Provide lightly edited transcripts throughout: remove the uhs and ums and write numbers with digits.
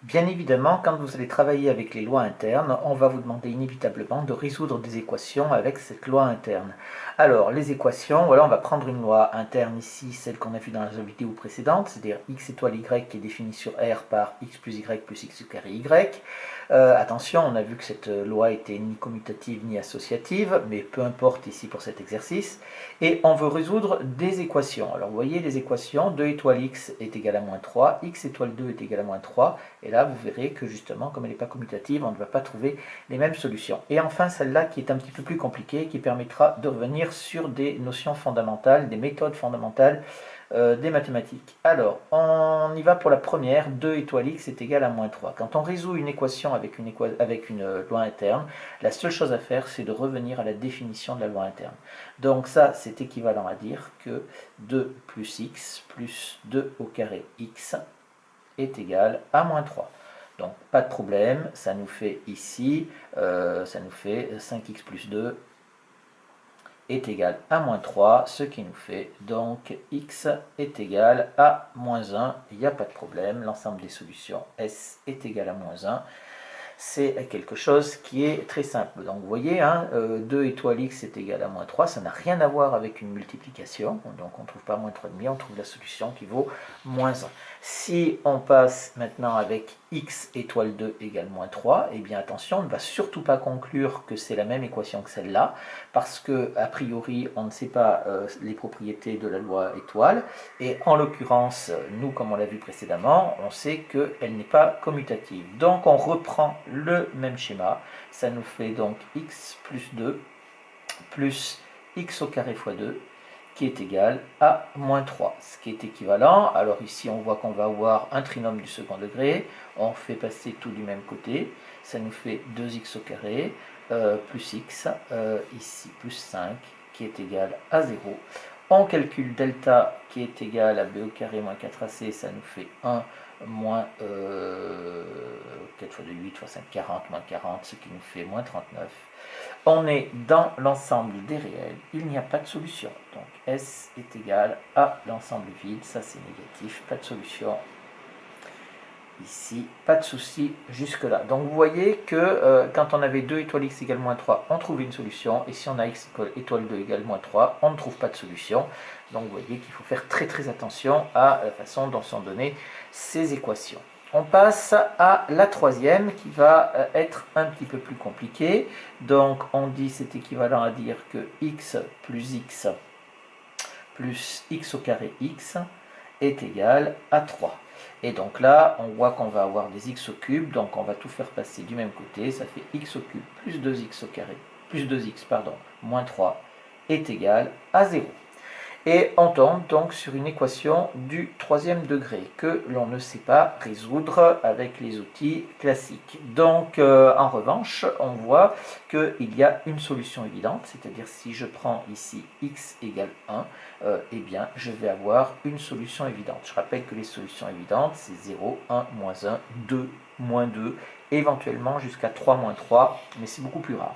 Bien évidemment, quand vous allez travailler avec les lois internes, on va vous demander inévitablement de résoudre des équations avec cette loi interne. Alors, les équations, voilà, on va prendre une loi interne ici, celle qu'on a vue dans la vidéo précédente, c'est-à-dire x étoile y qui est définie sur R par x plus y plus x au carré y. Attention, on a vu que cette loi était ni commutative ni associative, mais peu importe ici pour cet exercice. Et on veut résoudre des équations. Alors vous voyez les équations, 2 étoile x est égal à moins 3, x étoile 2 est égal à moins 3, et là vous verrez que justement, comme elle n'est pas commutative, on ne va pas trouver les mêmes solutions. Et enfin celle-là qui est un petit peu plus compliquée, qui permettra de revenir sur des notions fondamentales, des méthodes fondamentales des mathématiques. Alors, on y va pour la première, 2 étoile x est égal à moins 3. Quand on résout une équation avec une loi interne, la seule chose à faire, c'est de revenir à la définition de la loi interne. Donc ça, c'est équivalent à dire que 2 plus x plus 2 au carré x est égal à moins 3. Donc, pas de problème, ça nous fait ici, ça nous fait 5x plus 2 est égal à moins 3, ce qui nous fait donc x est égal à moins 1. Il n'y a pas de problème, l'ensemble des solutions S est égal à moins 1. C'est quelque chose qui est très simple. Donc vous voyez, 2 étoile x est égal à moins 3, ça n'a rien à voir avec une multiplication, donc on ne trouve pas moins 3,5, on trouve la solution qui vaut moins 1. Si on passe maintenant avec x étoile 2 égale moins 3, eh bien attention, on ne va surtout pas conclure que c'est la même équation que celle-là, parce que a priori on ne sait pas les propriétés de la loi étoile, et en l'occurrence, nous comme on l'a vu précédemment, on sait qu'elle n'est pas commutative. Donc on reprend le même schéma, ça nous fait donc x plus 2 plus x au carré fois 2 qui est égal à moins 3, ce qui est équivalent. Alors ici on voit qu'on va avoir un trinôme du second degré, on fait passer tout du même côté, ça nous fait 2x au carré plus x, ici plus 5 qui est égal à 0. On calcule delta qui est égal à b au carré moins 4ac, ça nous fait 1 moins 4 fois 2, 8 fois 5, 40, moins 40, ce qui nous fait moins 39. On est dans l'ensemble des réels, il n'y a pas de solution. Donc S est égal à l'ensemble vide, ça c'est négatif, pas de solution. Ici, pas de souci jusque-là. Donc vous voyez que quand on avait 2 étoiles x égale moins 3, on trouve une solution. Et si on a x étoile 2 égale moins 3, on ne trouve pas de solution. Donc vous voyez qu'il faut faire très très attention à la façon dont sont données ces équations. On passe à la troisième qui va être un petit peu plus compliquée. Donc on dit c'est équivalent à dire que x plus x au carré x est égal à 3. Et donc là, on voit qu'on va avoir des x au cube, donc on va tout faire passer du même côté, ça fait x au cube plus 2x au carré, plus 2x, pardon, moins 3 est égal à 0. Et on tombe donc sur une équation du troisième degré que l'on ne sait pas résoudre avec les outils classiques. Donc en revanche, on voit qu'il y a une solution évidente, c'est-à-dire si je prends ici x égale 1, eh bien je vais avoir une solution évidente. Je rappelle que les solutions évidentes, c'est 0, 1, moins 1, 2, moins 2, éventuellement jusqu'à 3, moins 3, mais c'est beaucoup plus rare.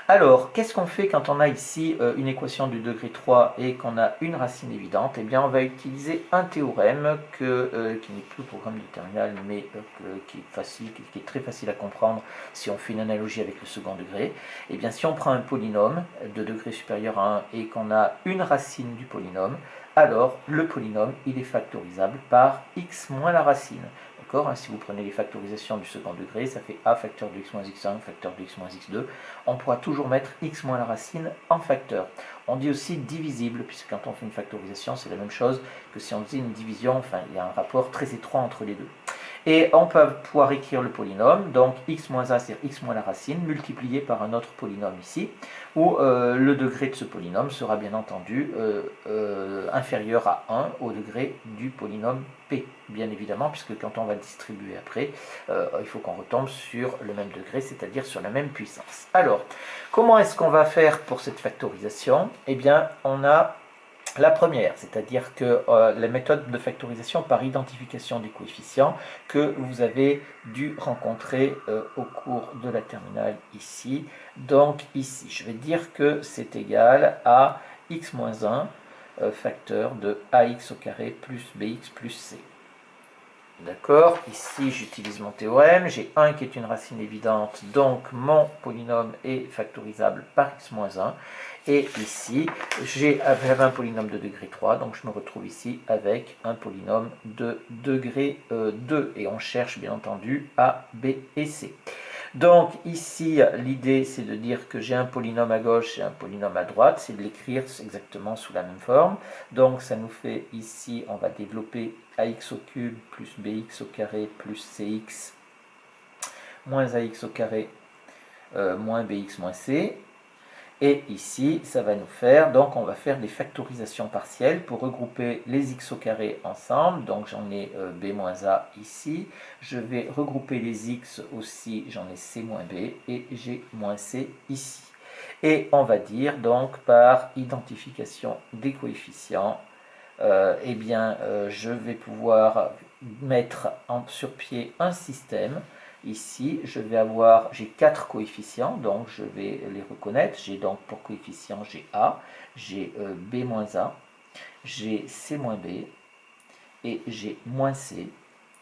Alors, qu'est-ce qu'on fait quand on a ici une équation du degré 3 et qu'on a une racine évidente? Eh bien, on va utiliser un théorème qui n'est plus au programme du terminal, mais qui est facile, qui est très facile à comprendre si on fait une analogie avec le second degré. Eh bien, si on prend un polynôme de degré supérieur à 1 et qu'on a une racine du polynôme, alors le polynôme, il est factorisable par x moins la racine. Si vous prenez les factorisations du second degré, ça fait a facteur de x moins x1, facteur de x moins x2. On pourra toujours mettre x moins la racine en facteur. On dit aussi divisible, puisque quand on fait une factorisation, c'est la même chose que si on faisait une division, enfin il y a un rapport très étroit entre les deux. Et on peut pouvoir écrire le polynôme, donc x moins 1 c'est x moins la racine, multiplié par un autre polynôme ici, où le degré de ce polynôme sera bien entendu inférieur à 1 au degré du polynôme p, bien évidemment, puisque quand on va le distribuer après, il faut qu'on retombe sur le même degré, c'est-à-dire sur la même puissance. Alors, comment est-ce qu'on va faire pour cette factorisation? Eh bien, on a la première, c'est-à-dire que la méthode de factorisation par identification des coefficients que vous avez dû rencontrer au cours de la terminale ici. Donc ici, je vais dire que c'est égal à x moins 1 facteur de ax au carré plus bx plus c. D'accord, ici j'utilise mon théorème, j'ai 1 qui est une racine évidente, donc mon polynôme est factorisable par x-1. Et ici, j'avais un polynôme de degré 3, donc je me retrouve ici avec un polynôme de degré 2. Et on cherche bien entendu A, B et C. Donc ici, l'idée c'est de dire que j'ai un polynôme à gauche et un polynôme à droite, c'est de l'écrire exactement sous la même forme. Donc ça nous fait ici, on va développer ax au cube plus bx au carré plus cx moins ax au carré moins bx moins c. Et ici, ça va nous faire, donc on va faire des factorisations partielles pour regrouper les x au carré ensemble. Donc j'en ai b-a ici. Je vais regrouper les x aussi, j'en ai c-b et j'ai moins c ici. Et on va dire donc par identification des coefficients, eh bien, je vais pouvoir mettre sur pied un système. Ici, j'ai 4 coefficients, donc je vais les reconnaître. J'ai donc pour coefficient, j'ai A, j'ai B-A, j'ai C-B et j'ai moins C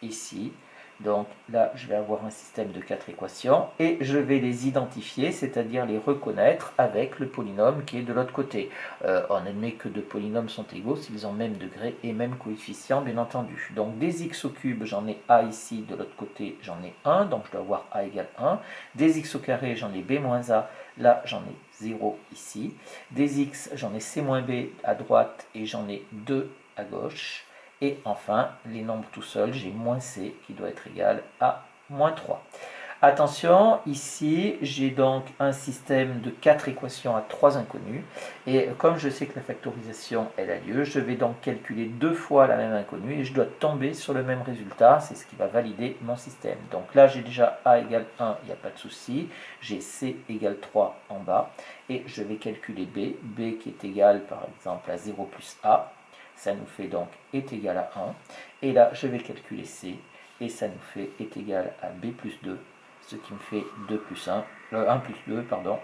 ici. Donc là, je vais avoir un système de 4 équations et je vais les identifier, c'est-à-dire les reconnaître avec le polynôme qui est de l'autre côté. On admet que deux polynômes sont égaux s'ils ont même degré et même coefficient, bien entendu. Donc des x au cube, j'en ai a ici, de l'autre côté, j'en ai 1, donc je dois avoir a égale 1. Des x au carré, j'en ai b moins a, là j'en ai 0 ici. Des x, j'en ai c moins b à droite et j'en ai 2 à gauche. Et enfin, les nombres tout seuls, j'ai moins c qui doit être égal à moins 3. Attention, ici, j'ai donc un système de 4 équations à 3 inconnus. Et comme je sais que la factorisation, elle a lieu, je vais donc calculer 2 fois la même inconnue et je dois tomber sur le même résultat. C'est ce qui va valider mon système. Donc là, j'ai déjà a égale 1, il n'y a pas de souci. J'ai c égale 3 en bas. Et je vais calculer b qui est égal par exemple à 0 plus a. Ça nous fait donc est égal à 1. Et là, je vais calculer C, et ça nous fait est égal à B plus 2, ce qui me fait 2 plus 1, 1 plus 2, pardon,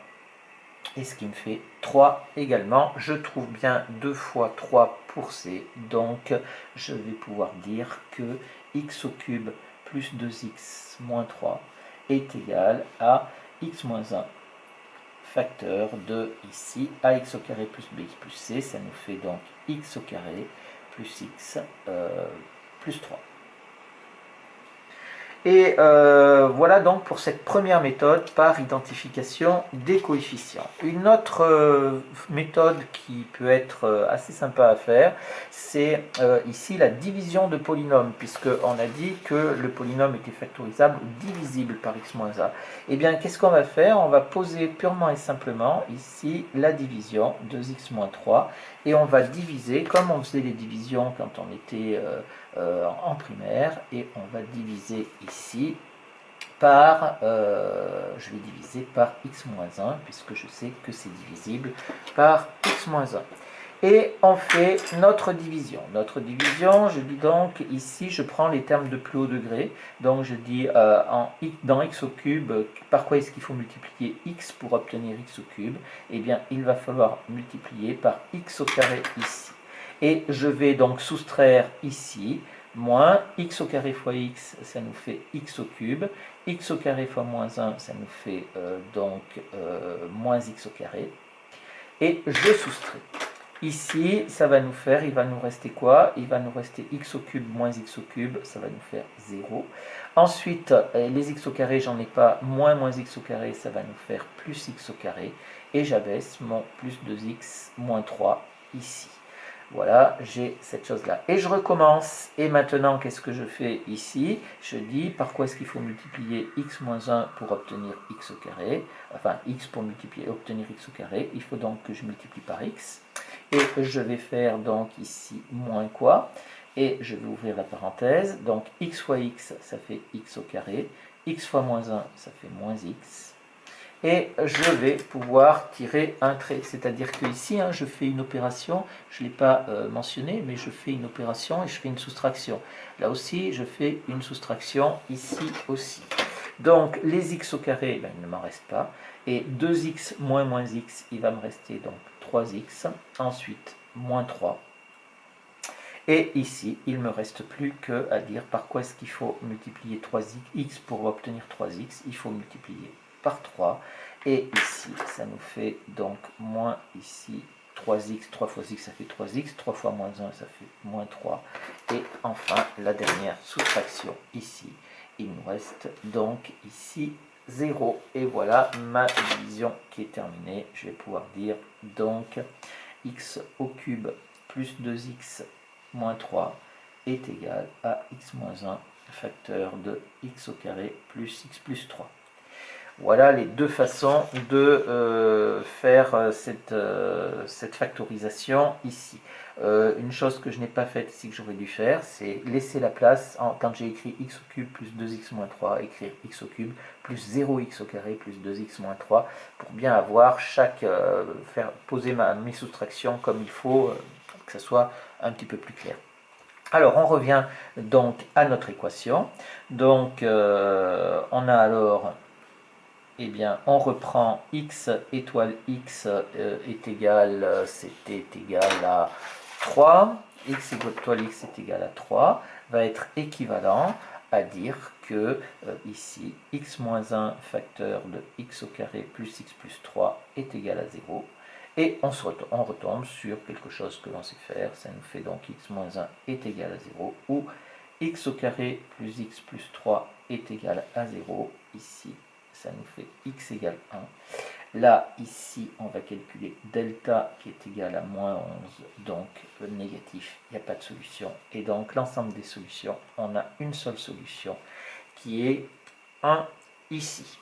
et ce qui me fait 3 également. Je trouve bien 2 fois 3 pour C, donc je vais pouvoir dire que x au cube plus 2x moins 3 est égal à x moins 1 facteur de ici ax au carré plus bx plus c, ça nous fait donc x au carré plus x plus 3. Et voilà donc pour cette première méthode par identification des coefficients. Une autre méthode qui peut être assez sympa à faire, c'est ici la division de polynômes, puisqu'on a dit que le polynôme était factorisable ou divisible par x-a. Eh bien, qu'est-ce qu'on va faire? On va poser purement et simplement ici la division 2x-3, et on va diviser, comme on faisait les divisions quand on était en primaire, et on va diviser ici par, je vais diviser par x-1, puisque je sais que c'est divisible par x-1. Et on fait notre division. Notre division, je dis donc, ici, je prends les termes de plus haut degré. Donc je dis dans x au cube, par quoi est-ce qu'il faut multiplier x pour obtenir x au cube? Eh bien, il va falloir multiplier par x au carré ici. Et je vais donc soustraire ici, moins x au carré fois x, ça nous fait x au cube. X au carré fois moins 1, ça nous fait donc moins x au carré. Et je soustrais. Ici, ça va nous faire, il va nous rester quoi? Il va nous rester x au cube moins x au cube, ça va nous faire 0. Ensuite, les x au carré, j'en ai pas, moins x au carré, ça va nous faire plus x au carré. Et j'abaisse mon plus 2x moins 3 ici. Voilà, j'ai cette chose-là. Et je recommence. Et maintenant, qu'est-ce que je fais ici? Je dis par quoi est-ce qu'il faut multiplier x moins 1 pour obtenir x au carré? Enfin, x pour obtenir x au carré. Il faut donc que je multiplie par x. Et je vais faire donc ici moins quoi? Et je vais ouvrir la parenthèse. Donc x fois x, ça fait x au carré. X fois moins 1, ça fait moins x. Et je vais pouvoir tirer un trait. C'est-à-dire que ici, je fais une opération, je ne l'ai pas mentionné, mais je fais une opération et je fais une soustraction. Là aussi, je fais une soustraction ici aussi. Donc, les x au carré, il ne m'en reste pas. Et 2x moins moins x, il va me rester donc 3x. Ensuite, moins 3. Et ici, il ne me reste plus qu'à dire par quoi est-ce qu'il faut multiplier 3x pour obtenir 3x. Il faut multiplier par 3. Et ici, ça nous fait donc moins ici 3x, 3 fois x, ça fait 3x, 3 fois moins 1, ça fait moins 3. Et enfin, la dernière soustraction ici, il nous reste donc ici 0. Et voilà ma division qui est terminée. Je vais pouvoir dire donc x au cube plus 2x moins 3 est égal à x moins 1 facteur de x au carré plus x plus 3. Voilà les deux façons de faire cette factorisation ici. Une chose que je n'ai pas faite ici que j'aurais dû faire, c'est laisser la place, quand j'ai écrit x au cube plus 2x moins 3, écrire x au cube plus 0x au carré plus 2x moins 3, pour bien avoir poser mes soustractions comme il faut, que ce soit un petit peu plus clair. Alors, on revient donc à notre équation. Donc, on a alors, eh bien, on reprend x étoile x est égal, c'était égal à 3. X étoile x est égal à 3, va être équivalent à dire que ici, x moins 1 facteur de x au carré plus x plus 3 est égal à 0. Et on retombe sur quelque chose que l'on sait faire. Ça nous fait donc x moins 1 est égal à 0, ou x au carré plus x plus 3 est égal à 0. Ici, ça nous fait x égale 1. Là, ici, on va calculer delta qui est égal à moins 11, donc négatif, il n'y a pas de solution. Et donc, l'ensemble des solutions, on a une seule solution qui est 1 ici.